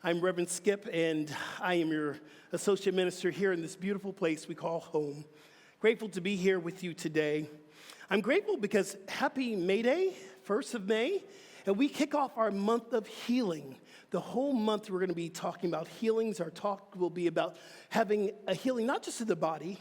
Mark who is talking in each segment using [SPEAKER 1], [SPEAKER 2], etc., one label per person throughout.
[SPEAKER 1] I'm Reverend Skip, and I am your associate minister here in this beautiful place we call home. Grateful to be here with you today. I'm grateful because happy May Day, 1st of May, and we kick off our month of healing. The whole month we're going to be talking about healings. Our talk will be about having a healing not just in the body,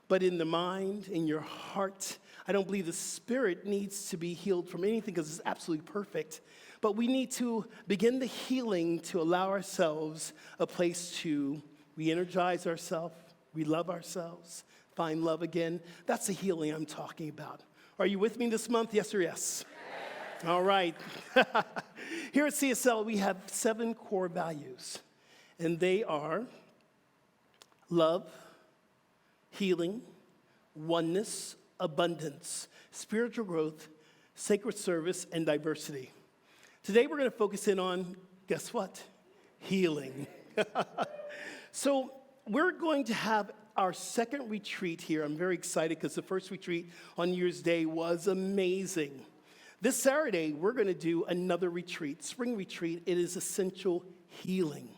[SPEAKER 1] but in the mind, in your heart. I don't believe the spirit needs to be healed from anything because it's absolutely perfect. But we need to begin the healing to allow ourselves a place to re-energize ourselves, re-love ourselves, find love again. That's the healing I'm talking about. Are you with me this month? Yes or yes? Yes. All right. Here at CSL, we have 7 core values, and they are love, healing, oneness, abundance, spiritual growth, sacred service, and diversity. Today we're going to focus in on, guess what? Healing. So we're going to have our second retreat here. I'm very excited because the first retreat on New Year's Day was amazing. This Saturday, we're going to do another retreat, spring retreat. It is essential healing.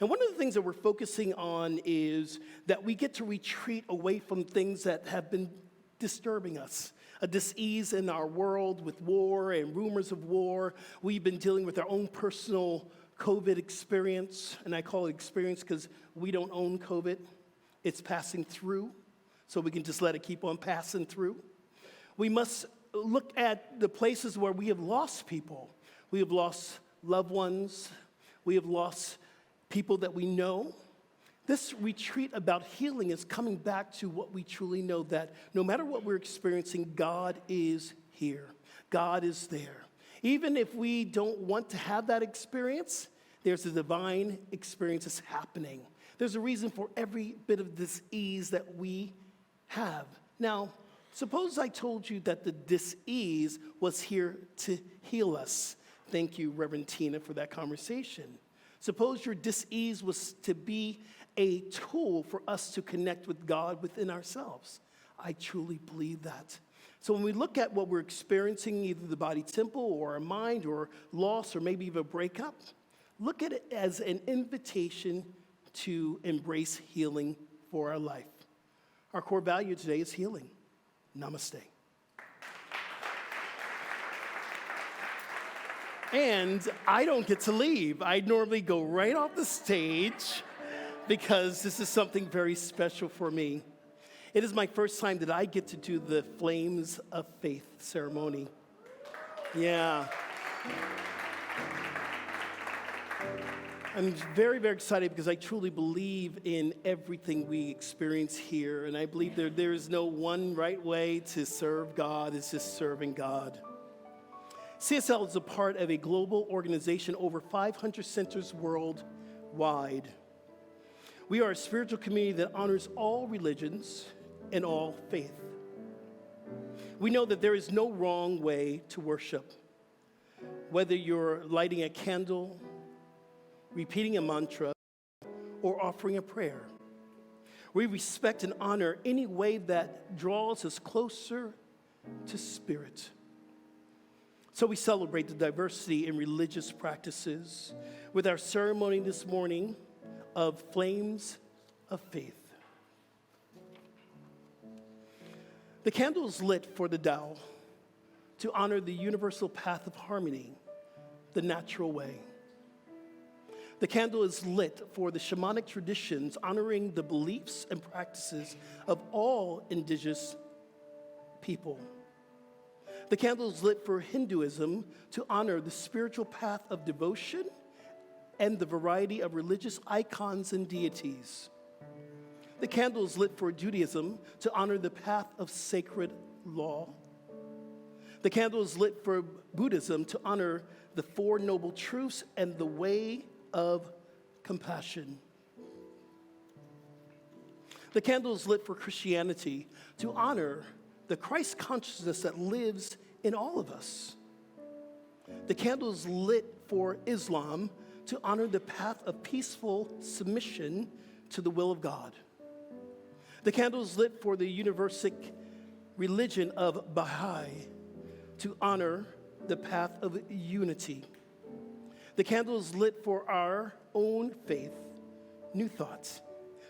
[SPEAKER 1] And one of the things that we're focusing on is that we get to retreat away from things that have been disturbing us. A dis-ease in our world with war and rumors of war. We've been dealing with our own personal COVID experience, and I call it experience because we don't own COVID. It's passing through, so we can just let it keep on passing through. We must look at the places where we have lost people. We have lost loved ones. We have lost people that we know. This retreat about healing is coming back to what we truly know, that no matter what we're experiencing, God is here. God is there. Even if we don't want to have that experience, there's a divine experience that's happening. There's a reason for every bit of dis-ease that we have. Now, suppose I told you that the dis-ease was here to heal us. Thank you, Reverend Tina, for that conversation. Suppose your dis-ease was to be a tool for us to connect with God within ourselves. I truly believe that. So when we look at what we're experiencing, either the body temple or our mind or loss or maybe even a breakup, look at it as an invitation to embrace healing for our life. Our core value today is healing. Namaste. And I don't get to leave. I normally go right off the stage because this is something very special for me. It is my first time that I get to do the Flames of Faith ceremony. Yeah. I'm very, very excited because I truly believe in everything we experience here. And I believe there is no one right way to serve God. It's just serving God. CSL is a part of a global organization, over 500 centers worldwide. We are a spiritual community that honors all religions and all faith. We know that there is no wrong way to worship. Whether you're lighting a candle, repeating a mantra, or offering a prayer, we respect and honor any way that draws us closer to Spirit. So we celebrate the diversity in religious practices with our ceremony this morning of Flames of Faith. The candle is lit for the Tao to honor the universal path of harmony, the natural way. The candle is lit for the shamanic traditions, honoring the beliefs and practices of all indigenous people. The candle is lit for Hinduism to honor the spiritual path of devotion and the variety of religious icons and deities. The candle is lit for Judaism to honor the path of sacred law. The candle is lit for Buddhism to honor the 4 noble truths and the way of compassion. The candle is lit for Christianity to honor the Christ consciousness that lives in all of us. The candle is lit for Islam to honor the path of peaceful submission to the will of God. The candle is lit for the universal religion of Baha'i to honor the path of unity. The candle is lit for our own faith, new thoughts,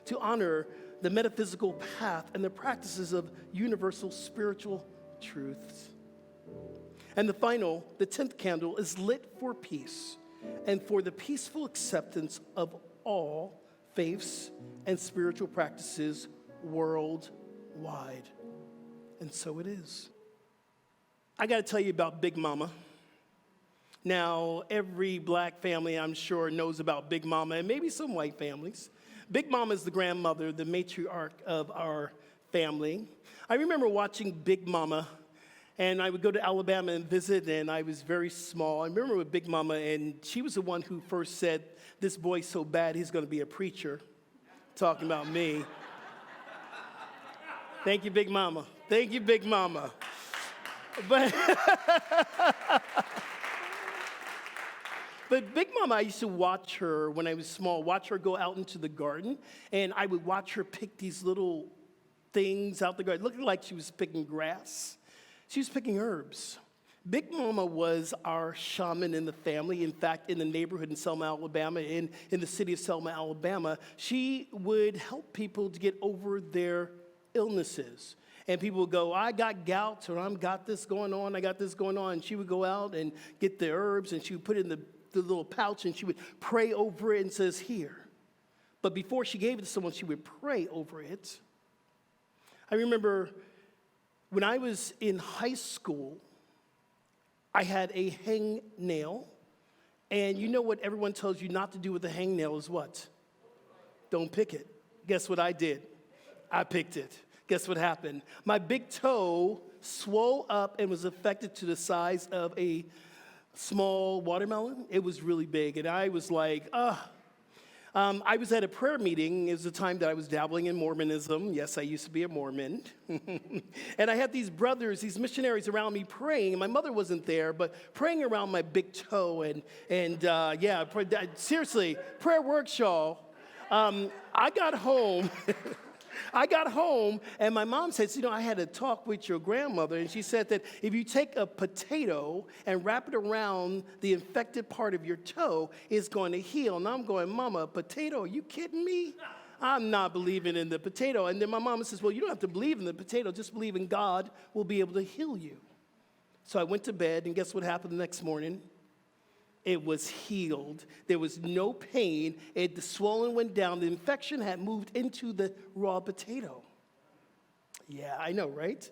[SPEAKER 1] to honor the metaphysical path and the practices of universal spiritual truths. And the 10th candle, is lit for peace and for the peaceful acceptance of all faiths and spiritual practices worldwide. And so it is. I got to tell you about Big Mama. Now, every black family, I'm sure, knows about Big Mama, and maybe some white families. Big Mama is the grandmother, the matriarch of our family. I remember watching Big Mama, and I would go to Alabama and visit, and I was very small. I remember with Big Mama, and she was the one who first said, "This boy's so bad, he's going to be a preacher," talking about me. Thank you, Big Mama. Thank you, Big Mama. But Big Mama, I used to watch her when I was small, watch her go out into the garden, and I would watch her pick these little things out the garden, looking like she was picking grass. She was picking herbs. Big Mama was our shaman in the family. In fact, in the neighborhood in Selma, Alabama, in the city of Selma, Alabama, she would help people to get over their illnesses. And people would go, "I got gout," or "I got this going on, I got this going on." And she would go out and get the herbs, and she would put it in the little pouch, and she would pray over it and says, "Here." But before she gave it to someone, she would pray over it. I remember when I was in high school, I had a hangnail, and you know what everyone tells you not to do with a hangnail is what? Don't pick it. Guess what I did? I picked it. Guess what happened? My big toe swelled up and was affected to the size of a small watermelon. It was really big, and I was like, I was at a prayer meeting. It was the time that I was dabbling in Mormonism. Yes, I used to be a Mormon. And I had these brothers, these missionaries around me praying. My mother wasn't there, but praying around my big toe. Seriously, prayer works, y'all. I got home. And my mom said, "I had a talk with your grandmother, and she said that if you take a potato and wrap it around the infected part of your toe, it's going to heal." And I'm going, "Mama, a potato? Are you kidding me? I'm not believing in the potato." And then my mama says, "Well, you don't have to believe in the potato. Just believe in God will be able to heal you." So I went to bed, and guess what happened the next morning? It was healed. There was no pain. The swelling went down. The infection had moved into the raw potato. Yeah, I know, right?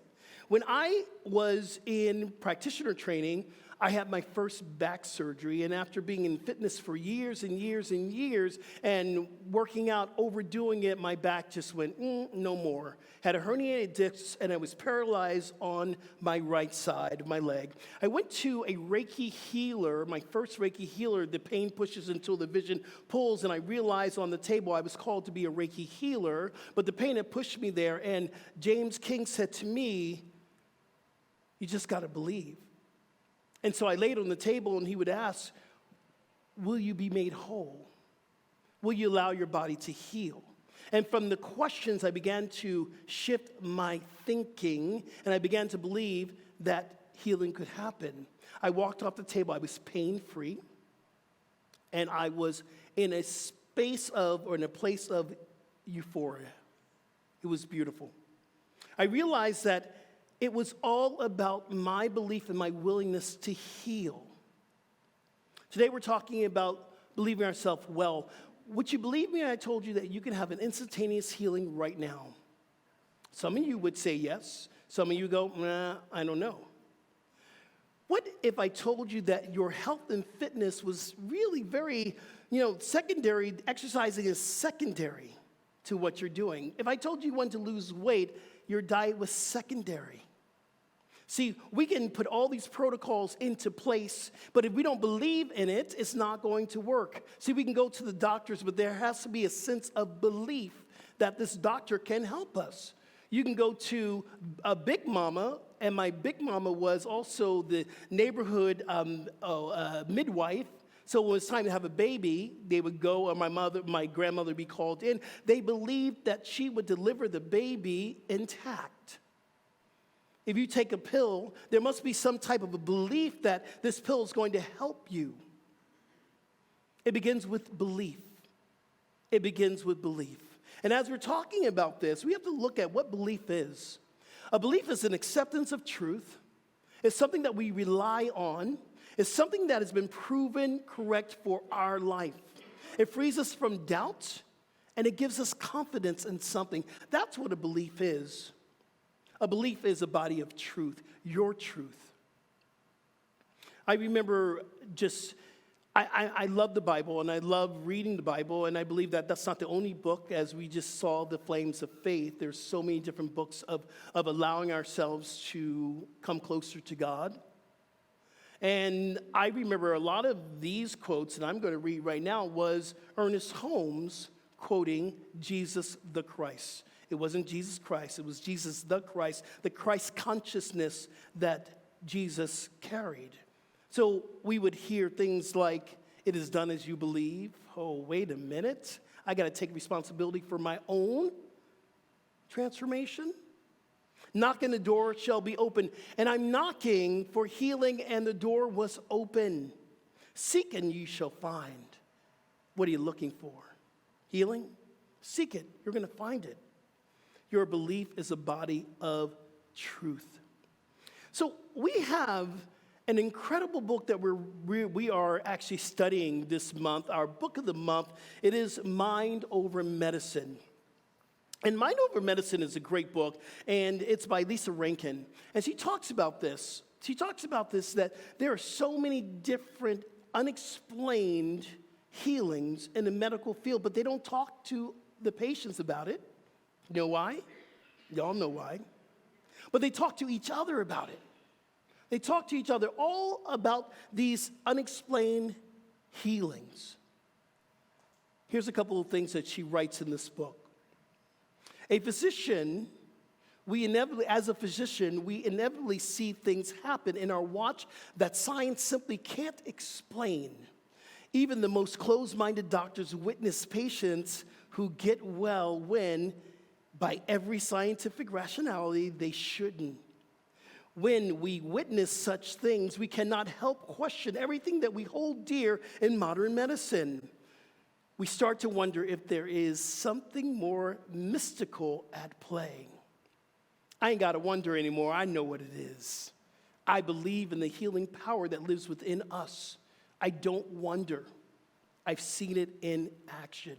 [SPEAKER 1] When I was in practitioner training, I had my first back surgery, and after being in fitness for years and years and years and working out, overdoing it, my back just went, no more. Had a herniated disc, and I was paralyzed on my right side of my leg. I went to a Reiki healer, my first Reiki healer. The pain pushes until the vision pulls, and I realized on the table I was called to be a Reiki healer, but the pain had pushed me there, and James King said to me, "You just got to believe." And so I laid on the table, and he would ask, "Will you be made whole? Will you allow your body to heal?" And from the questions, I began to shift my thinking, and I began to believe that healing could happen. I walked off the table. I was pain-free, and I was in a place of euphoria. It was beautiful. I realized that it was all about my belief and my willingness to heal. Today we're talking about believing ourselves well. Would you believe me? I told you that you can have an instantaneous healing right now. Some of you would say yes. Some of you go, "Nah, I don't know." What if I told you that your health and fitness was really very, secondary? Exercising is secondary to what you're doing. If I told you wanted to lose weight, your diet was secondary. See, we can put all these protocols into place, but if we don't believe in it, it's not going to work. See, we can go to the doctors, but there has to be a sense of belief that this doctor can help us. You can go to a Big Mama, and my Big Mama was also the neighborhood midwife. So when it was time to have a baby, they would go, or my grandmother would be called in. They believed that she would deliver the baby intact. If you take a pill, there must be some type of a belief that this pill is going to help you. It begins with belief. It begins with belief. And as we're talking about this, we have to look at what belief is. A belief is an acceptance of truth. It's something that we rely on. It's something that has been proven correct for our life. It frees us from doubt, and it gives us confidence in something. That's what a belief is. A belief is a body of truth, your truth. I remember I love the Bible, and I love reading the Bible, and I believe that that's not the only book. As we just saw the flames of faith, there's so many different books of allowing ourselves to come closer to God. And I remember a lot of these quotes, and I'm going to read right now, was Ernest Holmes quoting Jesus the Christ. It wasn't Jesus Christ, it was Jesus the Christ consciousness that Jesus carried. So we would hear things like, "It is done as you believe." Oh, wait a minute. I got to take responsibility for my own transformation. "Knock and the door shall be open." And I'm knocking for healing, and the door was open. "Seek and you shall find." What are you looking for? Healing? Seek it. You're going to find it. Your belief is a body of truth. So we have an incredible book that we are actually studying this month. Our book of the month, it is Mind Over Medicine. And Mind Over Medicine is a great book, and it's by Lisa Rankin. And she talks about this. She talks about this, that there are so many different unexplained healings in the medical field, but they don't talk to the patients about it. You know why? Y'all know why. But they talk to each other about it. They talk to each other all about these unexplained healings. Here's a couple of things that she writes in this book. A physician, we inevitably see things happen in our watch that science simply can't explain. Even the most closed-minded doctors witness patients who get well when, by every scientific rationality, they shouldn't. When we witness such things, we cannot help question everything that we hold dear in modern medicine. We start to wonder if there is something more mystical at play. I ain't got to wonder anymore. I know what it is. I believe in the healing power that lives within us. I don't wonder. I've seen it in action.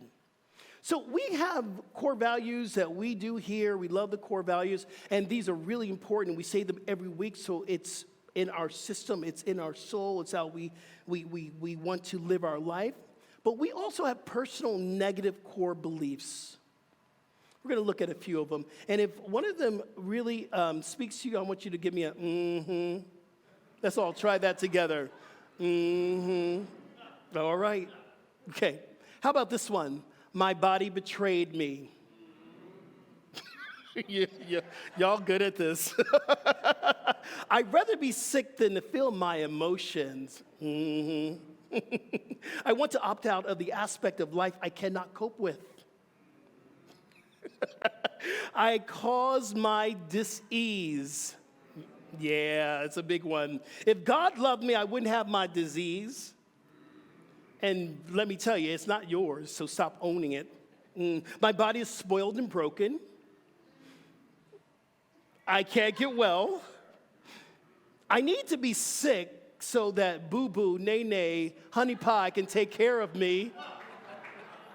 [SPEAKER 1] So we have core values that we do here. We love the core values, and these are really important. We say them every week, so it's in our system, it's in our soul, it's how we want to live our life. But we also have personal negative core beliefs. We're going to look at a few of them. And if one of them really speaks to you, I want you to give me a mm-hmm. Let's all try that together. Mm-hmm. All right. Okay. How about this one? My body betrayed me. Y'all good at this. I'd rather be sick than to feel my emotions. Mm-hmm. I want to opt out of the aspect of life I cannot cope with. I cause my dis-ease. Yeah, it's a big one. If God loved me, I wouldn't have my disease. And let me tell you, it's not yours, so stop owning it. My body is spoiled and broken. I can't get well. I need to be sick so that boo-boo, nay-nay, honey pie can take care of me.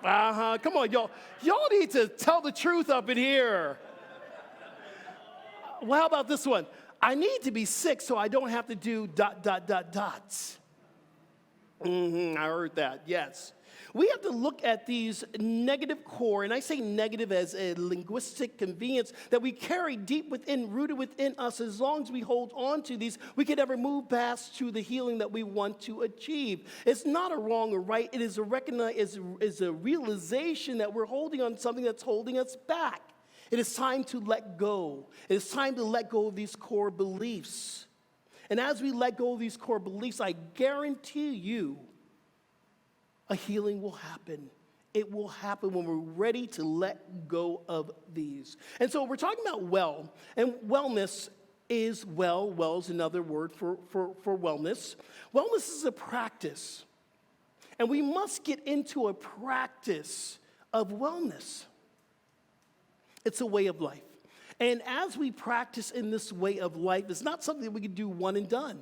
[SPEAKER 1] Come on, y'all. Y'all need to tell the truth up in here. Well, how about this one? I need to be sick so I don't have to do ... I heard that, yes. We have to look at these negative core, and I say negative as a linguistic convenience that we carry deep within, rooted within us. As long as we hold on to these, we can never move past to the healing that we want to achieve. It's not a wrong or right. It is a realization that we're holding on something that's holding us back. It is time to let go. It is time to let go of these core beliefs. And as we let go of these core beliefs, I guarantee you, a healing will happen. It will happen when we're ready to let go of these. And so we're talking about well, and wellness is well. Well is another word for wellness. Wellness is a practice. And we must get into a practice of wellness. It's a way of life. And as we practice in this way of life, it's not something that we can do one and done.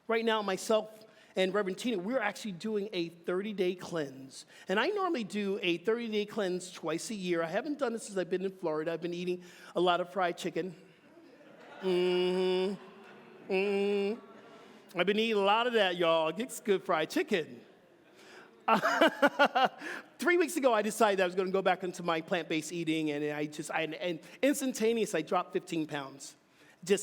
[SPEAKER 1] Right now, myself and Reverend Tina, we're actually doing a 30-day cleanse. And I normally do a 30-day cleanse twice a year. I haven't done it since I've been in Florida. I've been eating a lot of fried chicken. I've been eating a lot of that, y'all. It's good fried chicken. 3 weeks ago, I decided I was going to go back into my plant-based eating, and and instantaneously, I dropped 15 pounds.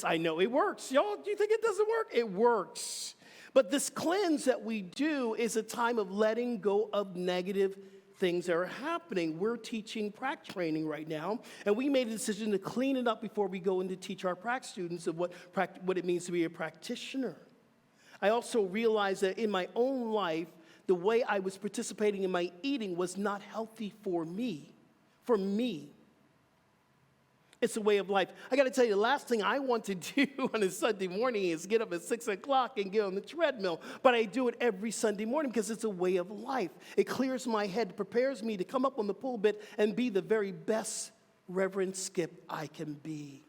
[SPEAKER 1] I know it works. Y'all, do you think it doesn't work? It works. But this cleanse that we do is a time of letting go of negative things that are happening. We're teaching prac training right now, and we made a decision to clean it up before we go in to teach our prac students of what it means to be a practitioner. I also realized that in my own life, the way I was participating in my eating was not healthy for me. For me. It's a way of life. I got to tell you, the last thing I want to do on a Sunday morning is get up at 6 o'clock and get on the treadmill. But I do it every Sunday morning because it's a way of life. It clears my head, prepares me to come up on the pulpit and be the very best Reverend Skip I can be.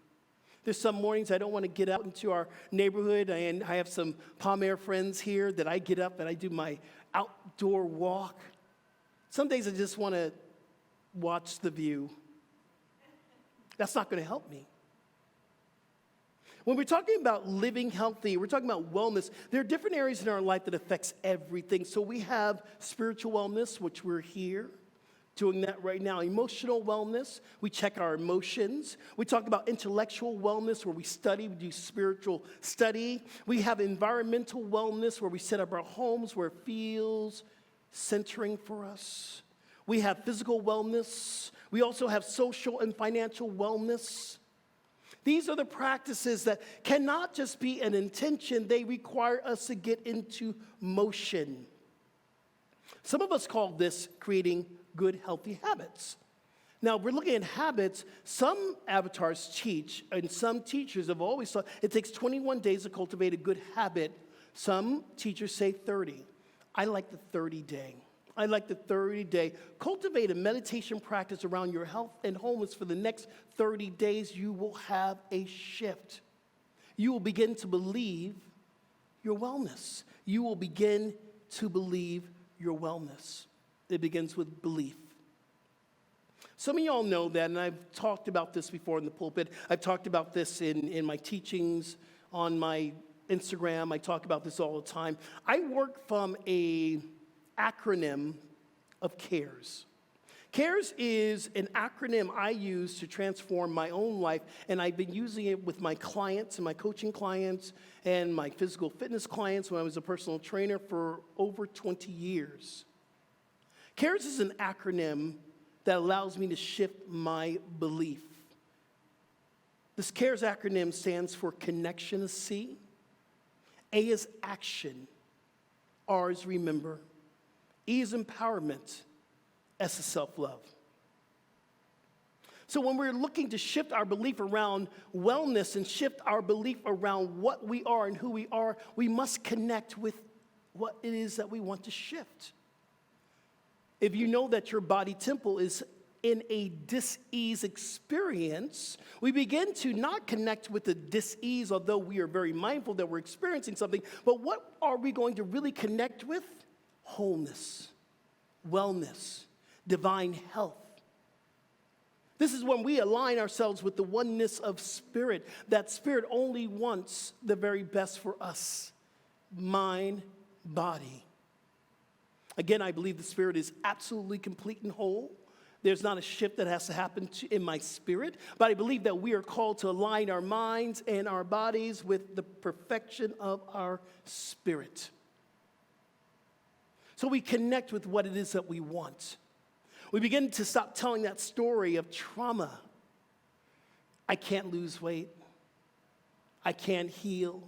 [SPEAKER 1] There's some mornings I don't want to get out into our neighborhood, and I have some Palm Air friends here that I get up and I do my outdoor walk. Some days I just want to watch the view. That's not going to help me. When we're talking about living healthy, we're talking about wellness, there are different areas in our life that affects everything. So we have spiritual wellness, which we're here doing that right now. Emotional wellness, we check our emotions. We talk about intellectual wellness, where we study, we do spiritual study. We have environmental wellness, where we set up our homes where it feels centering for us. We have physical wellness. We also have social and financial wellness. These are the practices that cannot just be an intention. They require us to get into motion. Some of us call this creating good, healthy habits. Now, we're looking at habits. Some avatars teach, and some teachers have always thought it takes 21 days to cultivate a good habit. Some teachers say 30. I like the 30-day. I like the 30-day. Cultivate a meditation practice around your health and wholeness for the next 30 days. You will have a shift. You will begin to believe your wellness. You will begin to believe your wellness. It begins with belief. Some of y'all know that, and I've talked about this before in the pulpit. I've talked about this in my teachings on my Instagram. I talk about this all the time. I work from a acronym of CARES. CARES is an acronym I use to transform my own life, and I've been using it with my clients and my coaching clients and my physical fitness clients when I was a personal trainer for over 20 years. CARES is an acronym that allows me to shift my belief. This CARES acronym stands for connection is C, A is action, R is remember, E is empowerment, S is self-love. So when we're looking to shift our belief around wellness and shift our belief around what we are and who we are, we must connect with what it is that we want to shift. If you know that your body temple is in a dis-ease experience, we begin to not connect with the dis-ease, although we are very mindful that we're experiencing something. But what are we going to really connect with? Wholeness, wellness, divine health. This is when we align ourselves with the oneness of spirit. That spirit only wants the very best for us, mind, body. Again, I believe the spirit is absolutely complete and whole. There's not a shift that has to happen in my spirit, but I believe that we are called to align our minds and our bodies with the perfection of our spirit. So we connect with what it is that we want. We begin to stop telling that story of trauma. I can't lose weight. I can't heal.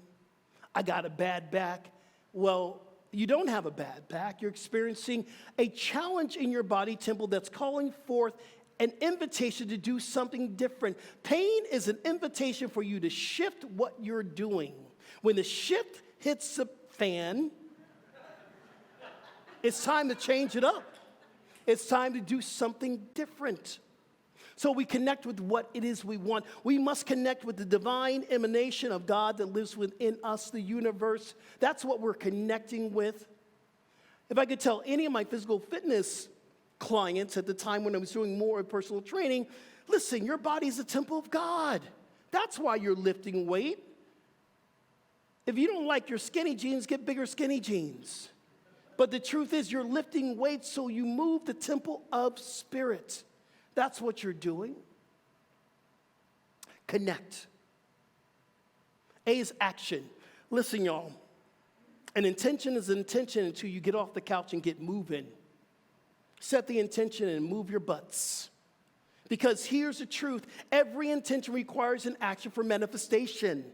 [SPEAKER 1] I got a bad back. Well, you don't have a bad back. You're experiencing a challenge in your body temple that's calling forth an invitation to do something different. Pain is an invitation for you to shift what you're doing. When the shift hits the fan, It's time to change it up. It's time to do something different. So we connect with what it is we want. We must connect with the divine emanation of God that lives within us, the universe. That's what we're connecting with. If I could tell any of my physical fitness clients at the time when I was doing more personal training, listen, your body is a temple of God. That's why you're lifting weight. If you don't like your skinny jeans, get bigger skinny jeans. But the truth is you're lifting weights so you move the temple of spirit. That's what you're doing. Connect. A is action. Listen, y'all. An intention is an intention until you get off the couch and get moving. Set the intention and move your butts. Because here's the truth. Every intention requires an action for manifestation.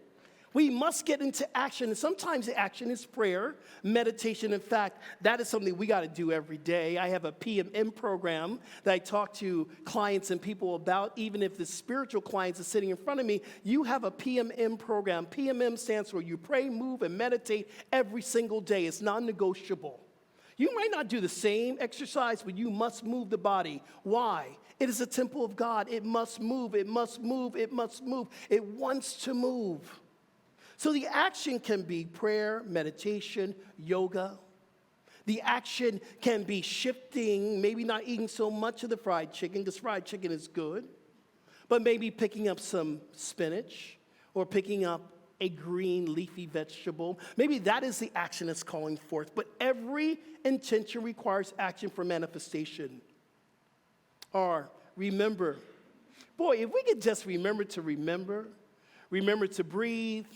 [SPEAKER 1] We must get into action, and sometimes the action is prayer, meditation. In fact, that is something we got to do every day. I have a PMM program that I talk to clients and people about. Even if the spiritual clients are sitting in front of me, you have a PMM program. PMM stands for you pray, move, and meditate every single day. It's non-negotiable. You might not do the same exercise, but you must move the body. Why? It is a temple of God. It must move, it must move, it must move. It wants to move. So the action can be prayer, meditation, yoga. The action can be shifting, maybe not eating so much of the fried chicken, because fried chicken is good, but maybe picking up some spinach or picking up a green leafy vegetable. Maybe that is the action that's calling forth. But every intention requires action for manifestation. Or remember. Boy, if we could just remember to breathe,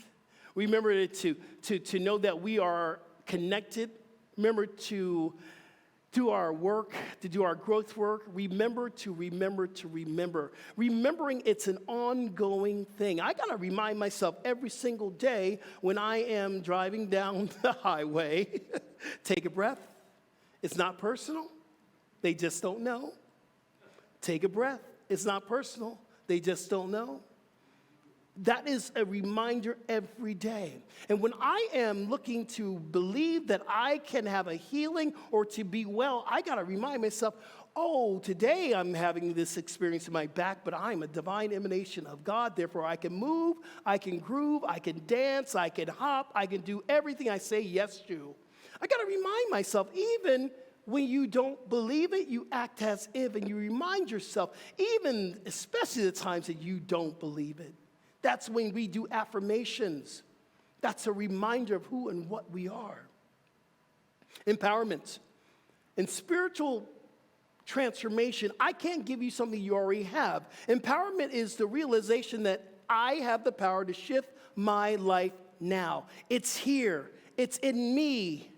[SPEAKER 1] remember to know that we are connected. Remember to do our work, to do our growth work. Remember. Remembering it's an ongoing thing. I got to remind myself every single day when I am driving down the highway, take a breath. It's not personal. They just don't know. Take a breath. It's not personal. They just don't know. That is a reminder every day. And when I am looking to believe that I can have a healing or to be well, I got to remind myself, oh, today I'm having this experience in my back, but I'm a divine emanation of God. Therefore, I can move, I can groove, I can dance, I can hop, I can do everything I say yes to. I got to remind myself, even when you don't believe it, you act as if, and you remind yourself, even especially the times that you don't believe it. That's when we do affirmations. That's a reminder of who and what we are. Empowerment. In spiritual transformation, I can't give you something you already have. Empowerment is the realization that I have the power to shift my life now. It's here. It's in me.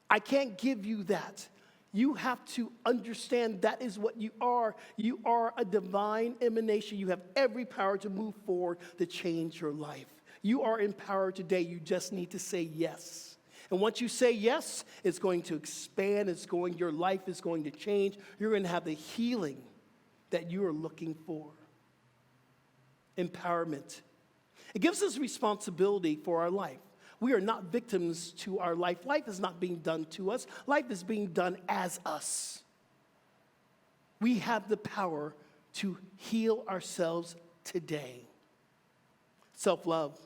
[SPEAKER 1] I can't give you that. You have to understand that is what you are. You are a divine emanation. You have every power to move forward to change your life. You are empowered today. You just need to say yes. And once you say yes, it's going to expand. Your life is going to change. You're going to have the healing that you are looking for. Empowerment. It gives us responsibility for our life. We are not victims to our life. Life is not being done to us. Life is being done as us. We have the power to heal ourselves today. Self-love.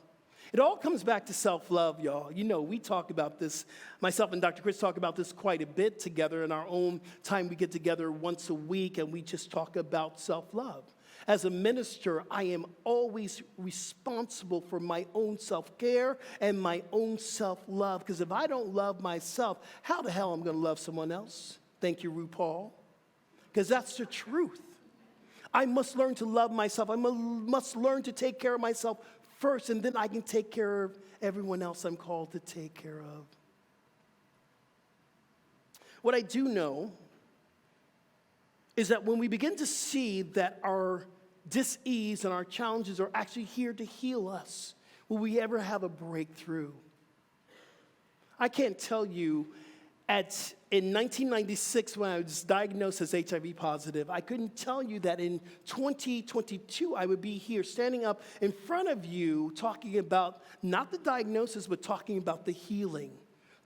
[SPEAKER 1] It all comes back to self-love, y'all. You know, we talk about this. Myself and Dr. Chris talk about this quite a bit together in our own time. We get together once a week, and we just talk about self-love. As a minister, I am always responsible for my own self-care and my own self-love. Because if I don't love myself, how the hell am I going to love someone else? Thank you, RuPaul. Because that's the truth. I must learn to love myself. I must learn to take care of myself first, and then I can take care of everyone else I'm called to take care of. What I do know is that when we begin to see that our dis-ease and our challenges are actually here to heal us, will we ever have a breakthrough? I can't tell you, in 1996 when I was diagnosed as HIV positive, I couldn't tell you that in 2022 I would be here standing up in front of you talking about not the diagnosis, but talking about the healing.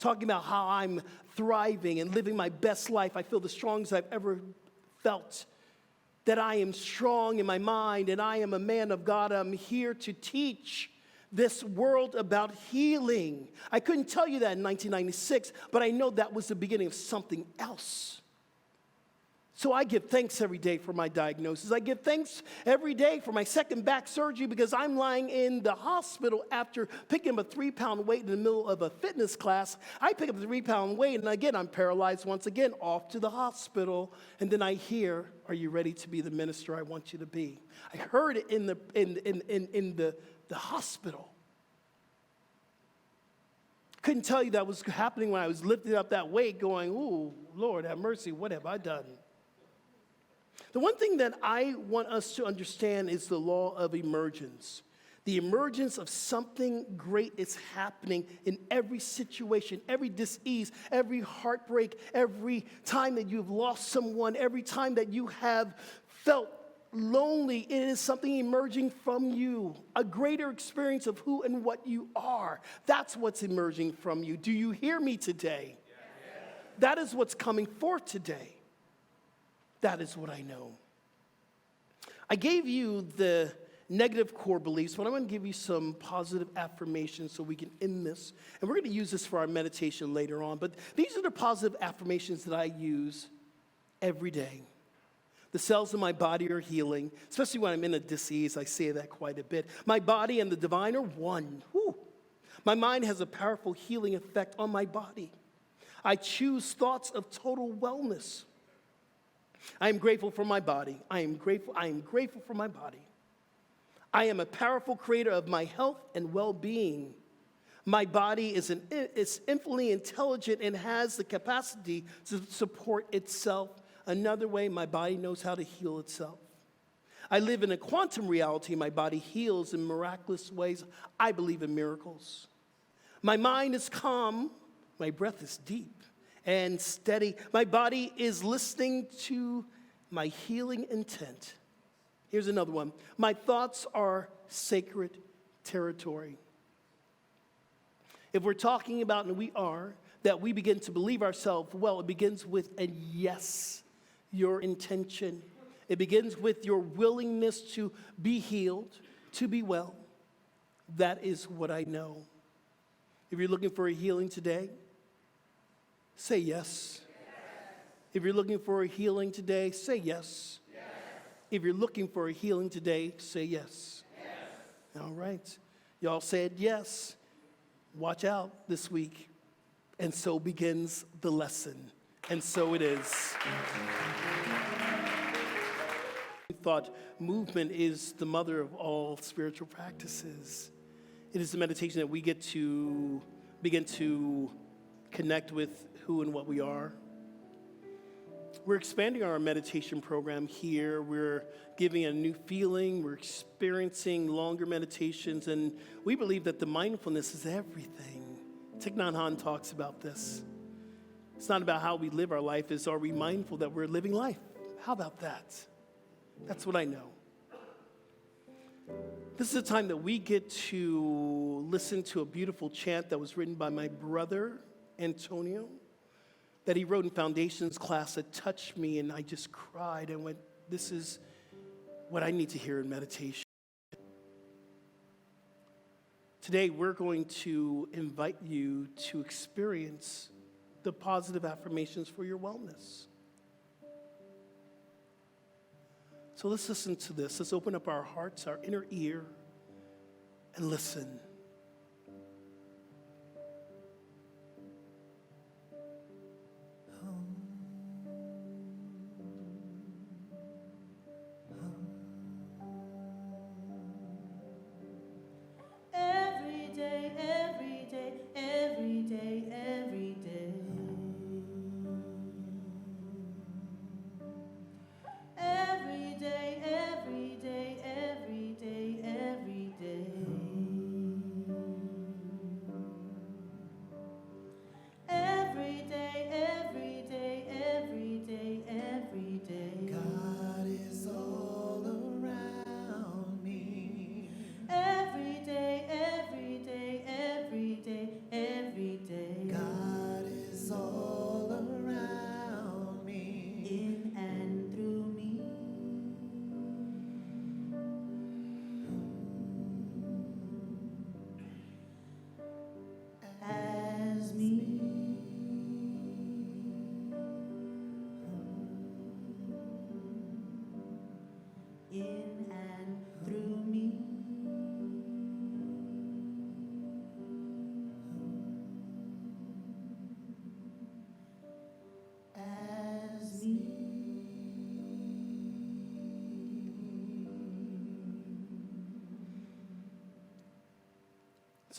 [SPEAKER 1] talking about how I'm thriving and living my best life. I feel the strongest I've ever felt, that I am strong in my mind and I am a man of God. I'm here to teach this world about healing. I couldn't tell you that in 1996, but I know that was the beginning of something else. So I give thanks every day for my diagnosis. I give thanks every day for my second back surgery because I'm lying in the hospital after picking up a 3-pound weight in the middle of a fitness class. I pick up a 3-pound weight, and again, I'm paralyzed once again, off to the hospital. And then I hear, "Are you ready to be the minister I want you to be?" I heard it in the hospital. Couldn't tell you that was happening when I was lifting up that weight going, "Ooh, Lord, have mercy, what have I done?" The one thing that I want us to understand is the law of emergence. The emergence of something great is happening in every situation, every disease, every heartbreak, every time that you've lost someone, every time that you have felt lonely. It is something emerging from you, a greater experience of who and what you are. That's what's emerging from you. Do you hear me today? Yes. That is what's coming forth today. That is what I know. I gave you the negative core beliefs, but I'm going to give you some positive affirmations so we can end this. And we're going to use this for our meditation later on. But these are the positive affirmations that I use every day. The cells in my body are healing, especially when I'm in a disease. I say that quite a bit. My body and the divine are one. Whew. My mind has a powerful healing effect on my body. I choose thoughts of total wellness. I am grateful for my body. I am grateful for my body. I am a powerful creator of my health and well-being. My body is infinitely intelligent and has the capacity to support itself. Another way, my body knows how to heal itself. I live in a quantum reality. My body heals in miraculous ways. I believe in miracles. My mind is calm. My breath is deep and steady. My body is listening to my healing intent. Here's another one. My thoughts are sacred territory. If we're talking about, and we are, that we begin to believe ourselves well, it begins with a yes, your intention. It begins with your willingness to be healed, to be well. That is what I know. If you're looking for a healing today, say yes. If you're looking for a healing today, say yes. If you're looking for a healing today, say yes. All right. Y'all said yes. Watch out this week. And so begins the lesson. And so it is. I thought movement is the mother of all spiritual practices. It is the meditation that we get to begin to connect with who and what we are. We're expanding our meditation program here. We're giving a new feeling. We're experiencing longer meditations, and we believe that the mindfulness is everything. Thich Nhat Hanh talks about this. It's not about how we live our life. It's are we mindful that we're living life? How about that? That's what I know. This is a time that we get to listen to a beautiful chant that was written by my brother, Antonio, that he wrote in Foundations class that touched me, and I just cried and went, this is what I need to hear in meditation. Today, we're going to invite you to experience the positive affirmations for your wellness. So let's listen to this. Let's open up our hearts, our inner ear, and listen.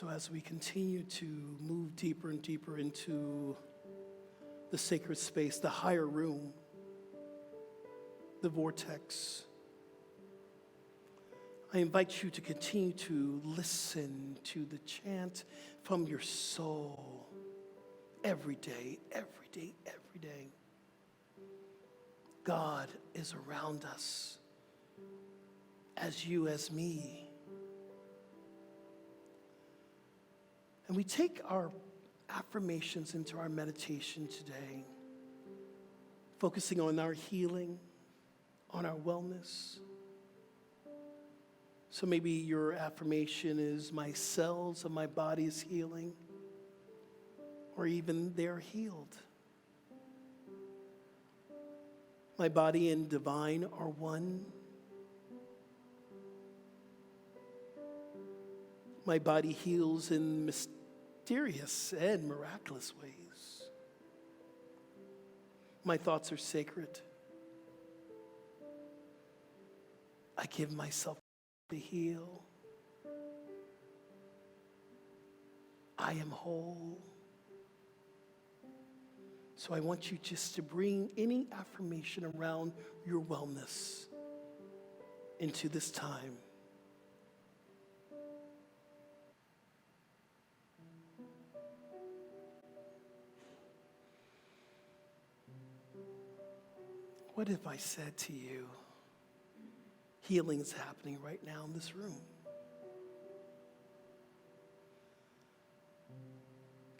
[SPEAKER 1] So as we continue to move deeper and deeper into the sacred space, the higher room, the vortex, I invite you to continue to listen to the chant from your soul every day, every day, every day. God is around us, as you, as me. And we take our affirmations into our meditation today, focusing on our healing, on our wellness. So maybe your affirmation is, my cells of my body is healing, or even they're healed. My body and divine are one. My body heals in mysterious and miraculous ways. My thoughts are sacred. I give myself to heal. I am whole. So I want you just to bring any affirmation around your wellness into this time. What if I said to you, healing is happening right now in this room?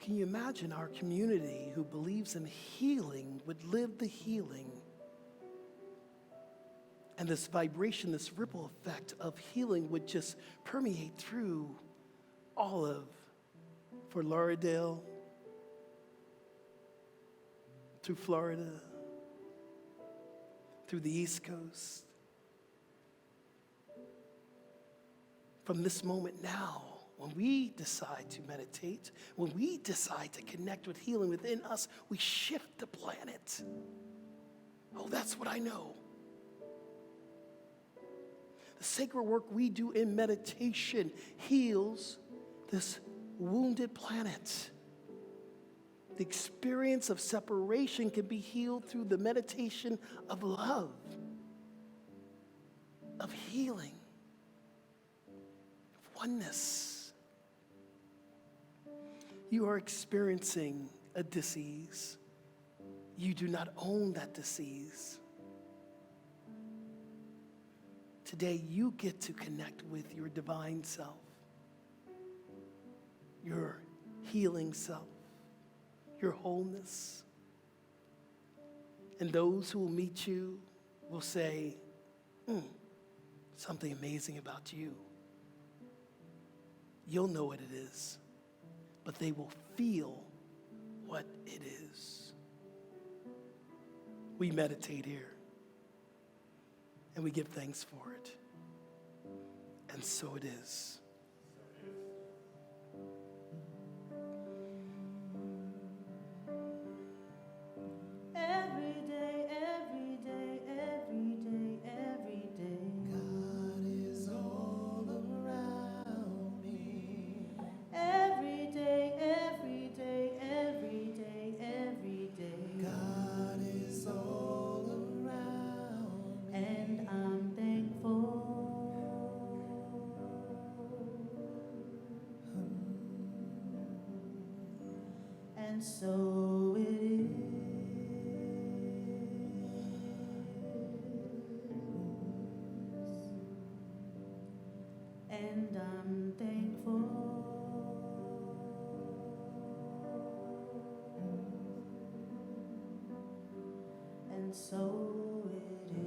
[SPEAKER 1] Can you imagine our community who believes in healing would live the healing? And this vibration, this ripple effect of healing would just permeate through all of Fort Lauderdale, through Florida, through the East Coast. From this moment now, when we decide to meditate, when we decide to connect with healing within us, we shift the planet. Oh, that's what I know. The sacred work we do in meditation heals this wounded planet. The experience of separation can be healed through the meditation of love, of healing, of oneness. You are experiencing a disease. You do not own that disease. Today, you get to connect with your divine self, your healing self, your wholeness. And those who will meet you will say, something amazing about you. You'll know what it is, but they will feel what it is. We meditate here, and we give thanks for it. And so it is.
[SPEAKER 2] And so it is, and I'm thankful, and so it is.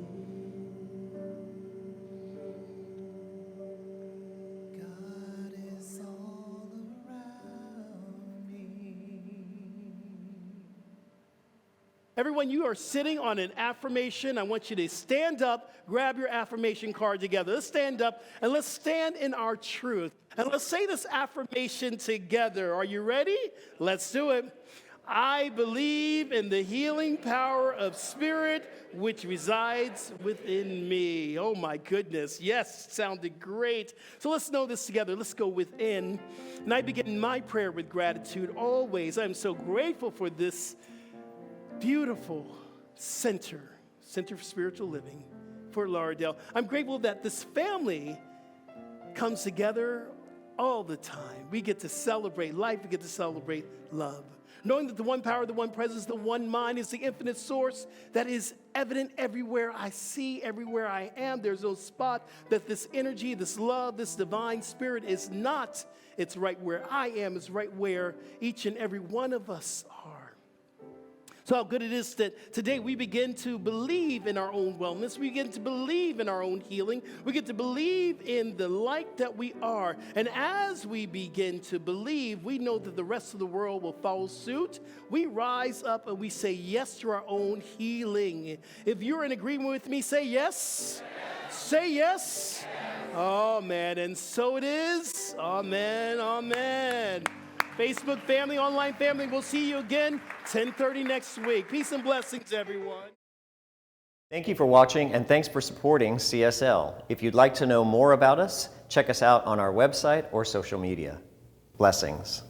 [SPEAKER 2] God is all around me.
[SPEAKER 1] Everyone, you are sitting on an affirmation. I want you to stand up, grab your affirmation card together. Let's stand up and let's stand in our truth. And let's say this affirmation together. Are you ready? Let's do it. I believe in the healing power of spirit which resides within me. Oh my goodness. Yes, sounded great. So let's know this together. Let's go within. And I begin my prayer with gratitude always. I'm so grateful for this beautiful center for spiritual living, Fort Lauderdale. I'm grateful that this family comes together all the time. We get to celebrate life. We get to celebrate love. Knowing that the one power, the one presence, the one mind is the infinite source that is evident everywhere I see, everywhere I am. There's no spot that this energy, this love, this divine spirit is not. It's right where I am. It's right where each and every one of us are. So how good it is that today we begin to believe in our own wellness. We begin to believe in our own healing. We get to believe in the light that we are. And as we begin to believe, we know that the rest of the world will follow suit. We rise up and we say yes to our own healing. If you're in agreement with me, say yes. Yes. Say yes. Yes. Oh, man. And so it is. Amen. Amen. Facebook family, online family, we'll see you again 10:30 next week. Peace and blessings, everyone.
[SPEAKER 3] Thank you for watching, and thanks for supporting CSL. If you'd like to know more about us, check us out on our website or social media. Blessings.